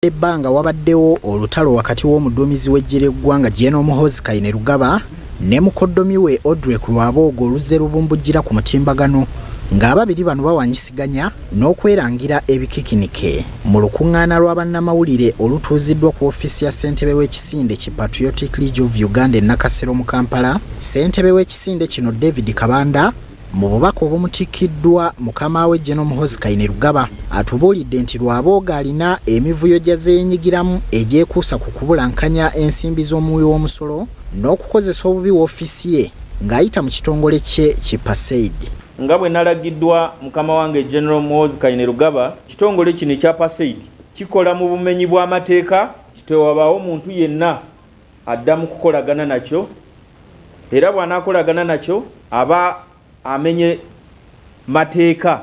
Ebbanga wabaddewo olutalo wakati w'omuduumizi w'eggye ly'eggwanga General Muhoozi ne mukoddomi we Rwabwogo oluzze lubumbujjira ku mutimbagano ng'ababiri bano bawanyisiganya n'okwerangira ebikikinike mu lukuŋŋaana lwa bannamawulire olutuuziddwa ku ofiisi ya ssentebe w'ekisinde ki Patriotic League of Uganda e Nakasero mu Kampala. Ssentebe w'ekisinde kino David Kabanda mu bubaka obumutikkiddwa mukama we General Muhoozi atubuulidde nti Rwabwogo alina emivuyo gy'azeenyigiramu egyekuusa ku kubulankanya ensimbi z'omuwi w'omusolo n'okukozesa obubi w'ofiisi ye ng'ayita mu kitongole kye ki PACEID. Nga bwe nalagiddwa mukama wange General Muhoozi kitongole kino ekya PACEID kikola mu bumenyi bw'amateeka, tewabaawo muntu yenna adda mu kukolagana nakyo, era bw'anaakolagana nakyo aba amenye mateeka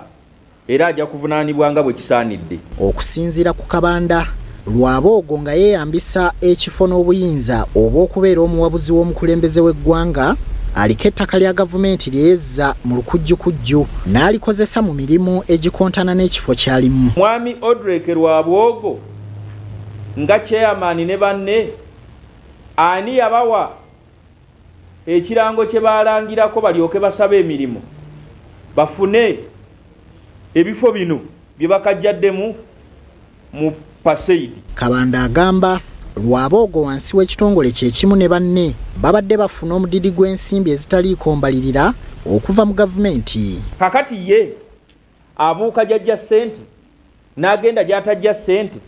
era ajja kuvunaanibwa nga bwe kisaanidde. Okusinziira ku Kabanda, Rwabwogo nga yeeyambisa ekifo n'obuyinza obw'okubeera omuwabuzi w'omukulembeze w'eggwanga aliko ettaka lya gavumenti lyezza mu lukujjukujju n'alikozesa mu mirimu egikontana n'ekifo kyalimu. Mwami Rwabwogo nga chairman ne banne ani yabawa ekirango kye balangirako balyoke basaba emirimu bafune ebifo bino bye bakajjaddemu mu PACEID. Kabanda agamba Rwabwogo wansi w'ekitongole kyekimu ne banne babadde bafuna omudidi gw'ensimbi ezitaliiko mbalirira okuva mu gavumenti. Kakati ye abuuka jajja ssente n'agenda gy'atajja ssente,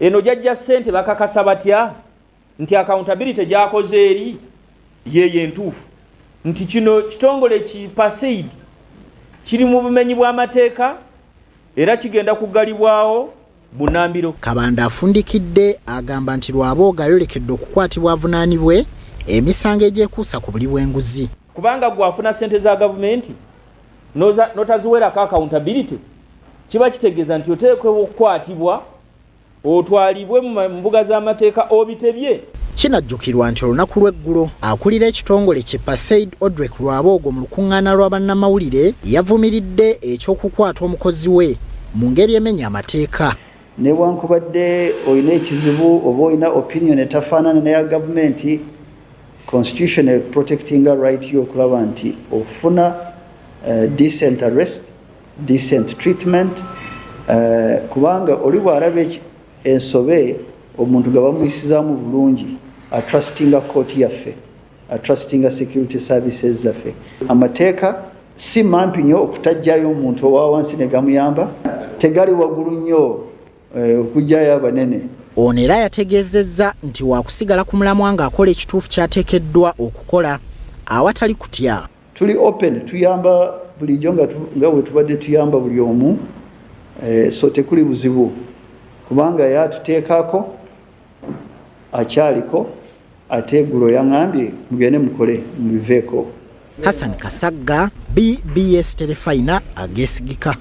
eno jajja ssente bakakasa batya nti accountability gyakoze eri yeye entuufu nti kino kitongole ki PACEID kiri mu bumenyi bw'amateeka era kigenda kugalibwawo bunambiro. Kabanda afundikidde agamba nti Rwabwogo ayolekedde okukwatibwa avunaanibwe emisango egyekuusa ku buli bw'enguzi. Kubanga gwafuna ssente za gavumenti notaziwerako accountability kiba kitegeeza nti oteekwa okukwatibwa otwalibwe mu mbuga z'amateeka obitebye. Kinajjukirwa nti olunaku lw'eggulo akulira ekitongole kye PACEID Rwabwogo mu lukuŋŋaana lwa bannamawulire yavumiridde eky'okukwata omukozi we mu ngeri emenya amateeka. Newankubadde olina ekizibu oba olina opinion etafaanana n'eya gavumenti, constitution protecting right yo okulaba nti ofuna decent arrest, decent treatment, kubanga oli bw'alaba ensobe omuntu nga bamuyisizaamu bulungi atrustinga court yaffe, atrustinga security services zaffe. Amateeka si mampi nnyo okutajjayo omuntu owa wansi ne gamuyamba, tegali waggulu nnyo okujjayo abanene. Ono era yategeezezza nti waakusigala ku mulamwa ng'akola ekituufu kyateekeddwa okukola awatali kutya. Tuli open, tuyamba bulijjo nga bwe tubadde tuyamba buli omu, so tekuli buzibu kubanga yatuteekako akyaliko ate eggulo yaŋŋambye mugende mukole mubiveeko. Hassan Kasagga, BBS Terefayina, Ageesigika.